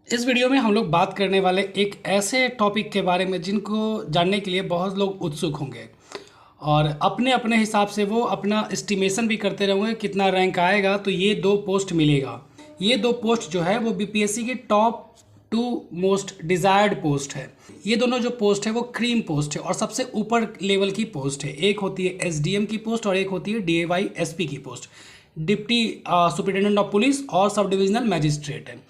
इस वीडियो में हम लोग बात करने वाले एक ऐसे टॉपिक के बारे में जिनको जानने के लिए बहुत लोग उत्सुक होंगे और अपने अपने हिसाब से वो अपना एस्टिमेशन भी करते रहेंगे कितना रैंक आएगा तो ये दो पोस्ट मिलेगा। ये दो पोस्ट जो है वो बीपीएससी की टॉप 2 मोस्ट डिज़ायर्ड पोस्ट है। ये दोनों जो पोस्ट है वो क्रीम पोस्ट है और सबसे ऊपर लेवल की पोस्ट है। एक होती है एसडीएम की पोस्ट और एक होती है डीएवाई एसपी की post, deputy superintendent of police और सब डिविजनल मैजिस्ट्रेट है।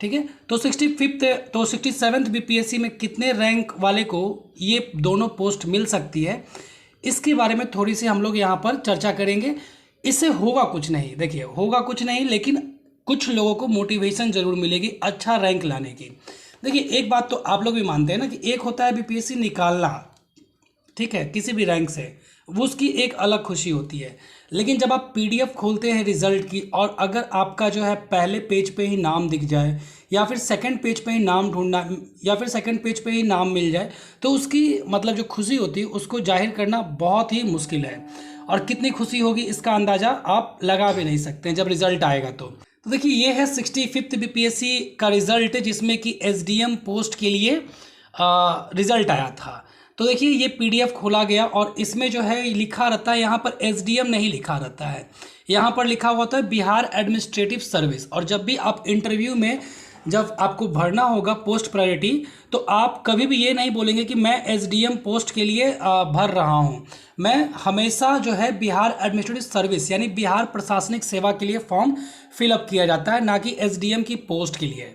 ठीक है, तो 67th बीपीएससी में कितने रैंक वाले को ये दोनों पोस्ट मिल सकती है, इसके बारे में थोड़ी सी हम लोग यहाँ पर चर्चा करेंगे। इससे होगा कुछ नहीं, देखिए होगा कुछ नहीं, लेकिन कुछ लोगों को मोटिवेशन जरूर मिलेगी अच्छा रैंक लाने की। देखिए एक बात तो आप लोग भी मानते हैं ना कि एक होता है बीपीएससी निकालना, ठीक है, किसी भी रैंक से, वो उसकी एक अलग खुशी होती है। लेकिन जब आप पीडीएफ खोलते हैं रिजल्ट की और अगर आपका जो है पहले पेज पे ही नाम दिख जाए या फिर सेकंड पेज पे ही नाम ढूंढना या फिर सेकंड पेज पे ही नाम मिल जाए तो उसकी मतलब जो खुशी होती है उसको जाहिर करना बहुत ही मुश्किल है। और कितनी खुशी होगी इसका अंदाज़ा आप लगा भी नहीं सकते हैं जब रिजल्ट आएगा। तो देखिए ये है 65th बीपीएससी का रिजल्ट जिसमें कि एसडीएम पोस्ट के लिए रिजल्ट आया था। तो देखिए ये पीडीएफ खोला गया और इसमें जो है लिखा रहता है, यहाँ पर एसडीएम नहीं लिखा रहता है, यहाँ पर लिखा हुआ था बिहार एडमिनिस्ट्रेटिव सर्विस। और जब भी आप इंटरव्यू में जब आपको भरना होगा पोस्ट प्रायोरिटी तो आप कभी भी ये नहीं बोलेंगे कि मैं एसडीएम पोस्ट के लिए भर रहा हूँ। मैं हमेशा जो है बिहार एडमिनिस्ट्रेटिव सर्विस यानी बिहार प्रशासनिक सेवा के लिए फॉर्म फिलअप किया जाता है, ना कि एसडीएम की पोस्ट के लिए।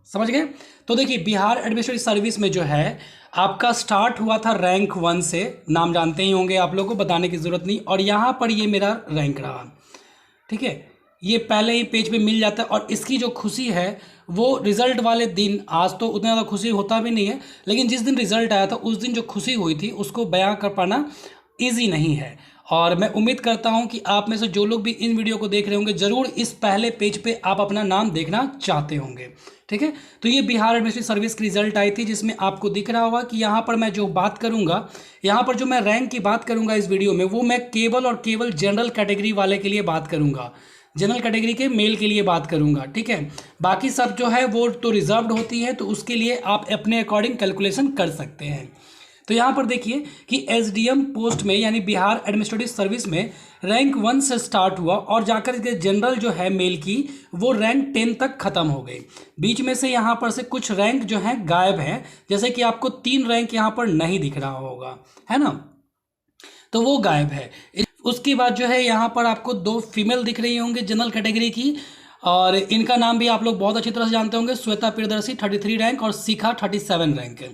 समझ गए? तो देखिए बिहार एडमिनिस्ट्रेटिव सर्विस में जो है आपका स्टार्ट हुआ था रैंक 1 से, नाम जानते ही होंगे, आप लोगों को बताने की ज़रूरत नहीं। और यहाँ पर ये मेरा रैंक रहा, ठीक है, ये पहले ही पेज पे मिल जाता है। और इसकी जो खुशी है वो रिज़ल्ट वाले दिन, आज तो उतना ज़्यादा खुशी होता भी नहीं है, लेकिन जिस दिन रिज़ल्ट आया था उस दिन जो खुशी हुई थी उसको बयां कर पाना ईजी नहीं है। और मैं उम्मीद करता हूं कि आप में से जो लोग भी इन वीडियो को देख रहे होंगे ज़रूर इस पहले पेज पे आप अपना नाम देखना चाहते होंगे। ठीक है, तो ये बिहार एडमिनिस्ट्रेटिव सर्विस की रिजल्ट आई थी जिसमें आपको दिख रहा होगा कि यहाँ पर मैं जो बात करूँगा, यहाँ पर जो मैं रैंक की बात करूँगा इस वीडियो में, वो मैं केवल और केवल जनरल कैटेगरी वाले के लिए बात करूँगा, जनरल कैटेगरी के मेल के लिए बात करूँगा। ठीक है, बाकी सब जो है वो तो रिजर्व्ड होती है, तो उसके लिए आप अपने अकॉर्डिंग कैलकुलेशन कर सकते हैं। तो यहाँ पर देखिए कि एसडीएम पोस्ट में यानी बिहार एडमिनिस्ट्रेटिव सर्विस में रैंक 1 से स्टार्ट हुआ और जाकर के जनरल जो है मेल की वो रैंक 10 तक खत्म हो गई। बीच में से यहाँ पर से कुछ रैंक जो है गायब हैं, जैसे कि आपको 3 रैंक यहाँ पर नहीं दिख रहा होगा, है ना, तो वो गायब है। उसके बाद जो है यहाँ पर आपको 2 फीमेल दिख रही होंगी जनरल कैटेगरी की, और इनका नाम भी आप लोग बहुत अच्छी तरह से जानते होंगे, श्वेता प्रियदर्शी 33 रैंक और शिखा 37 रैंक है।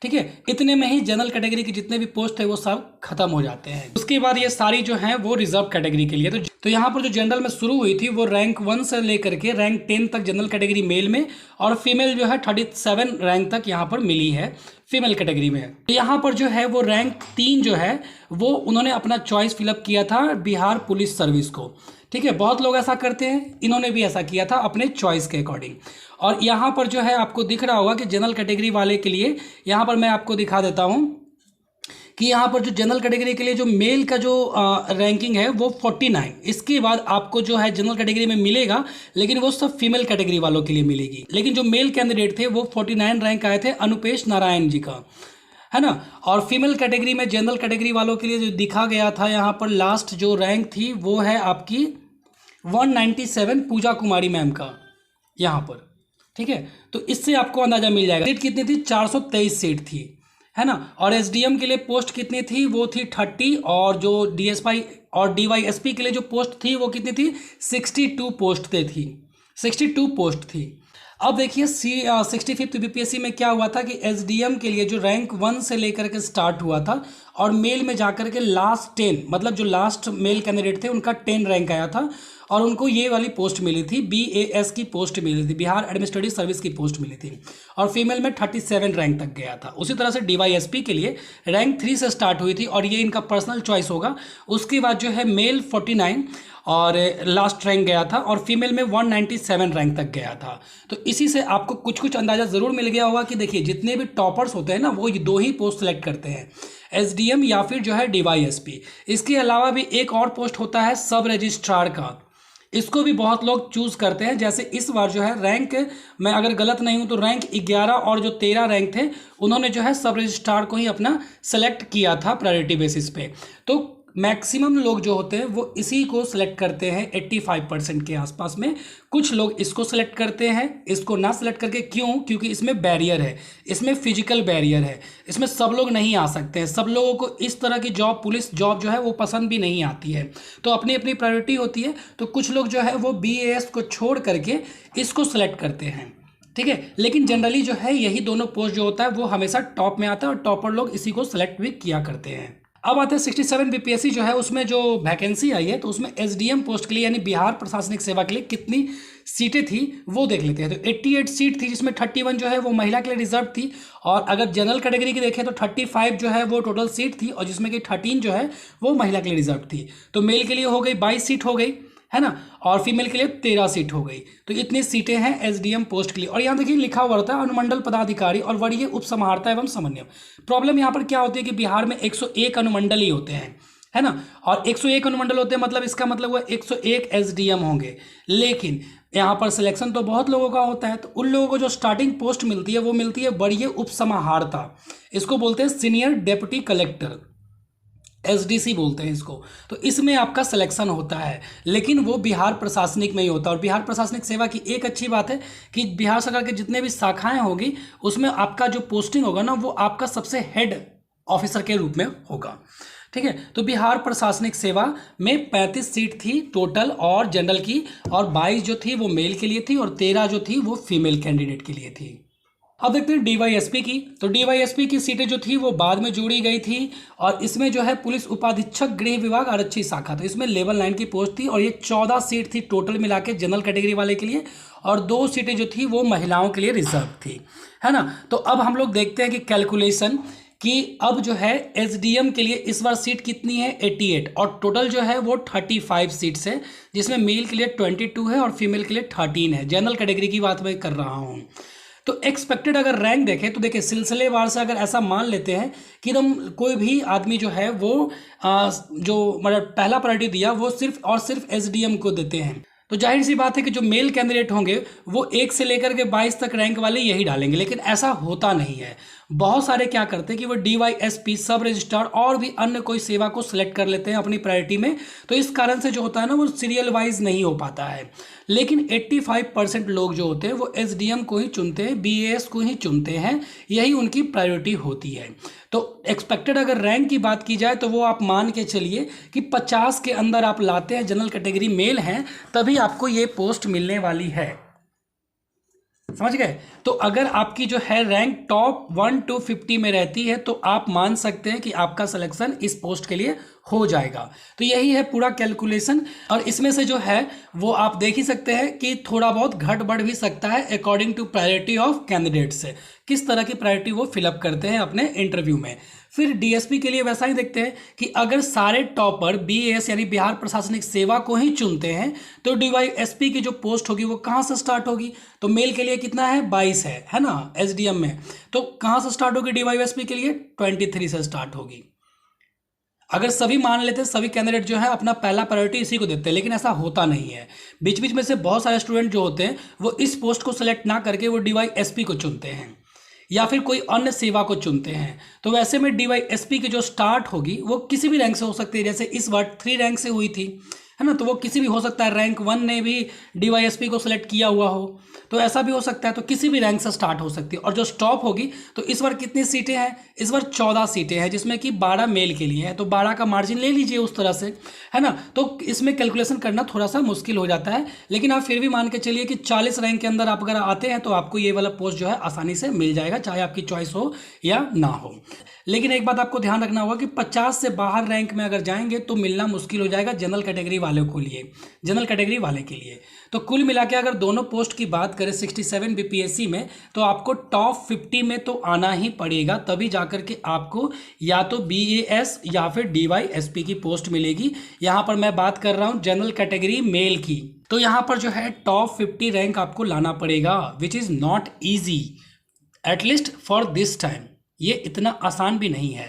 ठीक है, इतने में ही जनरल कैटेगरी के जितने भी पोस्ट है वो सब खत्म हो जाते हैं। उसके बाद ये सारी जो हैं वो रिजर्व कैटेगरी के लिए। तो यहाँ पर जो जनरल में शुरू हुई थी वो रैंक 1 से लेकर के रैंक 10 तक जनरल कैटेगरी मेल में, और फीमेल जो है 37 रैंक तक यहाँ पर मिली है फीमेल कैटेगरी में। तो यहाँ पर जो है वो रैंक 3 जो है वो उन्होंने अपना चॉइस फिलअप किया था बिहार पुलिस सर्विस को। ठीक है, बहुत लोग ऐसा करते हैं, इन्होंने भी ऐसा किया था अपने चॉइस के अकॉर्डिंग। और यहाँ पर जो है आपको दिख रहा होगा कि जनरल कैटेगरी वाले के लिए, यहाँ पर मैं आपको दिखा देता हूँ कि यहाँ पर जो जनरल कैटेगरी के लिए जो मेल का जो रैंकिंग है वो 49, इसके बाद आपको जो है जनरल कैटेगरी में मिलेगा, लेकिन वो सब फीमेल कैटेगरी वालों के लिए मिलेगी। लेकिन जो मेल कैंडिडेट थे वो 49 रैंक आए थे अनुपेश नारायण जी का, है ना। और फीमेल कैटेगरी में जनरल कैटेगरी वालों के लिए जो दिखा गया था यहाँ पर लास्ट जो रैंक थी वो है आपकी 197 पूजा कुमारी मैम का यहाँ पर। ठीक है, तो इससे आपको अंदाजा मिल जाएगा सीट कितनी थी, 423 सीट थी, है ना। और एसडीएम के लिए पोस्ट कितनी थी, वो थी 30, और जो डीएसवाई और डीवाईएसपी के लिए जो पोस्ट थी वो कितनी थी, 62 पोस्ट थी, 62 पोस्ट थी। अब देखिए 65th बीपीएससी में क्या हुआ था कि एसडीएम के लिए जो रैंक 1 से लेकर के स्टार्ट हुआ था और मेल में जाकर के लास्ट 10, मतलब जो लास्ट मेल कैंडिडेट थे उनका 10 रैंक आया था और उनको ये वाली पोस्ट मिली थी, बीएएस की पोस्ट मिली थी, बिहार एडमिनिस्ट्रेटिव सर्विस की पोस्ट मिली थी, और फीमेल में 37 रैंक तक गया था। उसी तरह से डीवाईएसपी के लिए रैंक 3 से स्टार्ट हुई थी और ये इनका पर्सनल चॉइस होगा। उसके बाद जो है मेल 49 और लास्ट रैंक गया था, और फीमेल में 197 रैंक तक गया था। तो इसी से आपको कुछ कुछ अंदाज़ा ज़रूर मिल गया होगा कि देखिए जितने भी टॉपर्स होते हैं ना वो 2 ही पोस्ट सेलेक्ट करते हैं, एसडीएम या फिर जो है डीवाईएसपी। इसके अलावा भी एक और पोस्ट होता है सब रजिस्ट्रार का, इसको भी बहुत लोग चूज करते हैं। जैसे इस बार जो है रैंक, मैं अगर गलत नहीं हूं तो रैंक 11 और जो 13 रैंक थे उन्होंने जो है सब रजिस्ट्रार को ही अपना सेलेक्ट किया था प्रायोरिटी बेसिस पे। तो मैक्सिमम लोग जो होते हैं वो इसी को सिलेक्ट करते हैं 85% के आसपास में। कुछ लोग इसको सिलेक्ट करते हैं, इसको ना सिलेक्ट करके, क्यों? क्योंकि इसमें बैरियर है, इसमें फिजिकल बैरियर है, इसमें सब लोग नहीं आ सकते हैं। सब लोगों को इस तरह की जॉब, पुलिस जॉब जो है वो पसंद भी नहीं आती है। तो अपनी अपनी प्रायोरिटी होती है। तो कुछ लोग जो है वो BAS को छोड़ करके इसको सिलेक्ट करते हैं, ठीक है। लेकिन जनरली जो है यही दोनों पोस्ट जो होता है वो हमेशा टॉप में आता है और टॉपर लोग इसी को सिलेक्ट भी किया करते हैं। अब आते हैं 67 BPSC जो है उसमें जो वैकेंसी आई है, तो उसमें SDM पोस्ट के लिए यानी बिहार प्रशासनिक सेवा के लिए कितनी सीटें थी वो देख लेते हैं। तो 88 सीट थी, जिसमें 31 जो है वो महिला के लिए रिजर्व थी। और अगर जनरल कैटेगरी की देखें तो 35 जो है वो टोटल सीट थी, और जिसमें कि 13 जो है वो महिला के लिए रिजर्व थी। तो मेल के लिए हो गई 22 सीट हो गई, है ना, और फीमेल के लिए 13 सीट हो गई। तो इतनी सीटें हैं SDM पोस्ट के लिए। और यहाँ देखिए लिखा हुआ रहता है अनुमंडल पदाधिकारी और वरीय उप समाहर्ता एवं समन्वय। प्रॉब्लम यहाँ पर क्या होती है कि बिहार में 101 अनुमंडल ही होते हैं, है ना, और 101 अनुमंडल होते हैं, मतलब इसका मतलब हुआ 101 SDM होंगे। लेकिन यहाँ पर सिलेक्शन तो बहुत लोगों का होता है। तो उन लोगों को जो स्टार्टिंग पोस्ट मिलती है वो मिलती है वरीय उप समाहर्ता, इसको बोलते हैं सीनियर डेप्यूटी कलेक्टर, SDC बोलते हैं इसको। तो इसमें आपका सिलेक्शन होता है, लेकिन वो बिहार प्रशासनिक में ही होता है। और बिहार प्रशासनिक सेवा की एक अच्छी बात है कि बिहार सरकार के जितने भी शाखाएं होगी उसमें आपका जो पोस्टिंग होगा ना वो आपका सबसे हेड ऑफिसर के रूप में होगा, ठीक है। तो बिहार प्रशासनिक सेवा में 35 सीट थी टोटल और जनरल की, और 22 जो थी वो मेल के लिए थी और 13 जो थी वो फीमेल कैंडिडेट के लिए थी। अब देखते हैं DYSP की। तो DYSP की सीटें जो थी वो बाद में जोड़ी गई थी, और इसमें जो है पुलिस उपाधीक्षक गृह विभाग आरक्षी शाखा, तो इसमें लेवल 9 की पोस्ट थी। और ये 14 सीट थी टोटल मिला के जनरल कैटेगरी वाले के लिए, और 2 सीटें जो थी वो महिलाओं के लिए रिजर्व थी, है ना। तो अब हम लोग देखते हैं कि कैलकुलेशन कि अब जो है SDM के लिए इस बार सीट कितनी है 88, और टोटल जो है वो 35 सीट्स है, जिसमें मेल के लिए 22 है और फीमेल के लिए 13 है। जनरल कैटेगरी की बात मैं कर रहा हूँ। तो एक्सपेक्टेड अगर रैंक देखें तो देखिए सिलसिलेवार से अगर ऐसा मान लेते हैं कि एकदम कोई भी आदमी जो है वो जो मतलब पहला प्रायोरिटी दिया वो सिर्फ और सिर्फ SDM को देते हैं, तो जाहिर सी बात है कि जो मेल कैंडिडेट होंगे वो 1 से लेकर के 22 तक रैंक वाले यही डालेंगे। लेकिन ऐसा होता नहीं है। बहुत सारे क्या करते हैं कि वो DYSP, सब रजिस्ट्रार और भी अन्य कोई सेवा को सिलेक्ट कर लेते हैं अपनी प्रायोरिटी में। तो इस कारण से जो होता है ना वो सीरियल वाइज नहीं हो पाता है। लेकिन 85% लोग जो होते हैं वो SDM को ही चुनते हैं, BAS को ही चुनते हैं, यही उनकी प्रायोरिटी होती है। तो एक्सपेक्टेड अगर रैंक की बात की जाए तो वो आप मान के चलिए कि 50 के अंदर आप लाते हैं, जनरल कैटेगरी मेल हैं, तभी आपको ये पोस्ट मिलने वाली है, समझ गए। तो अगर आपकी जो है रैंक टॉप 1 to 50 में रहती है तो आप मान सकते हैं कि आपका सिलेक्शन इस पोस्ट के लिए हो जाएगा। तो यही है पूरा कैलकुलेशन। और इसमें से जो है वो आप देख ही सकते हैं कि थोड़ा बहुत घट बढ़ भी सकता है according to priority of candidates, किस तरह की प्रायोरिटी वो फिलअप करते हैं अपने इंटरव्यू में। फिर DSP के लिए वैसा ही देखते हैं कि अगर सारे टॉपर BAS यानी बिहार प्रशासनिक सेवा को ही चुनते हैं तो DYSP की जो पोस्ट होगी वो कहाँ से स्टार्ट होगी। तो मेल के लिए कितना है 22 है ना SDM में, तो कहाँ से स्टार्ट होगी DYSP के लिए 23 से स्टार्ट होगी। अगर सभी मान लेते हैं, सभी कैंडिडेट जो है अपना पहला प्रायोरिटी इसी को देते हैं, लेकिन ऐसा होता नहीं है। बीच बीच में से बहुत सारे स्टूडेंट जो होते हैं वो इस पोस्ट को सिलेक्ट ना करके वो DYSP को चुनते हैं या फिर कोई अन्य सेवा को चुनते हैं। तो वैसे में DYSP की जो स्टार्ट होगी वो किसी भी रैंक से हो सकती है। जैसे इस बार 3 रैंक से हुई थी, है ना, तो वो किसी भी हो सकता है, रैंक 1 ने भी DYSP को सिलेक्ट किया हुआ हो, तो ऐसा भी हो सकता है। तो किसी भी रैंक से स्टार्ट हो सकती है। और जो स्टॉप होगी तो इस बार कितनी सीटें हैं, इस बार 14 सीटें हैं, जिसमें कि 12 मेल के लिए है, तो 12 का मार्जिन ले लीजिए उस तरह से, है ना। तो इसमें कैलकुलेशन करना थोड़ा सा मुश्किल हो जाता है, लेकिन आप फिर भी मान के चलिए कि 40 रैंक के अंदर आप अगर आते हैं तो आपको ये वाला पोस्ट जो है आसानी से मिल जाएगा, चाहे आपकी चॉइस हो या ना हो। लेकिन एक बात आपको ध्यान रखना होगा कि 50 से बाहर रैंक में अगर जाएंगे तो मिलना मुश्किल हो जाएगा जनरल कैटेगरी वालों को लिए, जनरल कैटेगरी वाले के लिए। तो कुल मिला के अगर दोनों पोस्ट की बात करें 67 BPSC में, तो आपको टॉप 50 में तो आना ही पड़ेगा, तभी जाकर के आपको या तो BAS या फिर DYSP की पोस्ट मिलेगी। यहाँ पर मैं बात कर रहा हूँ जनरल कैटेगरी मेल की, तो यहाँ पर जो है टॉप 50 रैंक आपको लाना पड़ेगा, which is not easy at least for this time. ये इतना आसान भी नहीं है।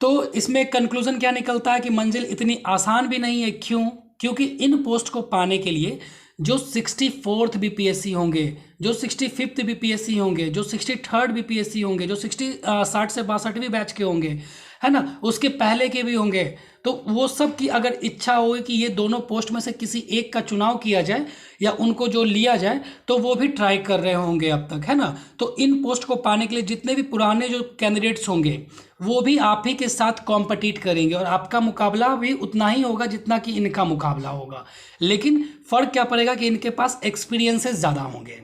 तो इसमें कंक्लूजन क्या निकलता है कि मंजिल इतनी आसान भी नहीं है। क्यों? क्योंकि इन पोस्ट को पाने के लिए जो 64th बीपीएससी होंगे, जो 65th बीपीएससी होंगे, जो 63rd बीपीएससी होंगे, जो 60 से 62वीं बैच के होंगे, है ना, उसके पहले के भी होंगे, तो वो सब की अगर इच्छा हो कि ये दोनों पोस्ट में से किसी एक का चुनाव किया जाए या उनको जो लिया जाए, तो वो भी ट्राई कर रहे होंगे अब तक, है ना। तो इन पोस्ट को पाने के लिए जितने भी पुराने जो कैंडिडेट्स होंगे वो भी आप ही के साथ कॉम्पिटिट करेंगे और आपका मुकाबला भी उतना ही होगा जितना कि इनका मुकाबला होगा। लेकिन फ़र्क क्या पड़ेगा कि इनके पास एक्सपीरियंसेस ज़्यादा होंगे,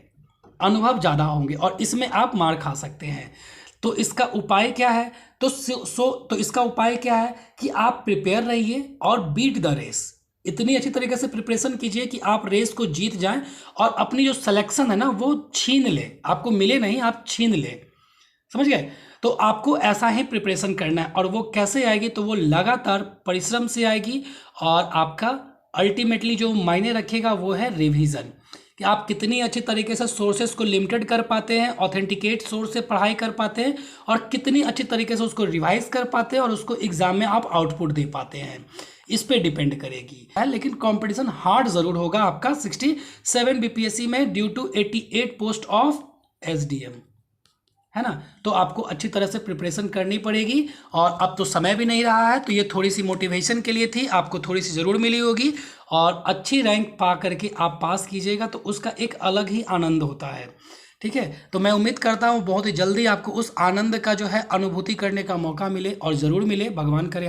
अनुभव ज़्यादा होंगे और इसमें आप मार खा सकते हैं। तो इसका उपाय क्या है? तो इसका उपाय क्या है कि आप प्रिपेयर रहिए और बीट द रेस। इतनी अच्छी तरीके से प्रिपरेशन कीजिए कि आप रेस को जीत जाएं और अपनी जो सिलेक्शन है ना वो छीन ले, आपको मिले नहीं, आप छीन ले, समझ गए। तो आपको ऐसा ही प्रिपरेशन करना है और वो कैसे आएगी? तो वो लगातार परिश्रम से आएगी और आपका अल्टीमेटली जो मायने रखेगा वो है रिवीजन, कि आप कितनी अच्छी तरीके से सोर्सेस को लिमिटेड कर पाते हैं, ऑथेंटिकेट सोर्स से पढ़ाई कर पाते हैं और कितनी अच्छी तरीके से उसको रिवाइज कर पाते हैं और उसको एग्जाम में आप आउटपुट दे पाते हैं, इस पे डिपेंड करेगी। लेकिन कंपटीशन हार्ड ज़रूर होगा आपका 67 बीपीएससी में due to 88 post of SDM, है ना। तो आपको अच्छी तरह से प्रिपरेशन करनी पड़ेगी और अब तो समय भी नहीं रहा है, तो ये थोड़ी सी मोटिवेशन के लिए थी, आपको थोड़ी सी ज़रूर मिली होगी और अच्छी रैंक पा करके आप पास कीजिएगा तो उसका एक अलग ही आनंद होता है, ठीक है। तो मैं उम्मीद करता हूँ बहुत ही जल्दी आपको उस आनंद का जो है अनुभूति करने का मौका मिले और ज़रूर मिले, भगवान करे।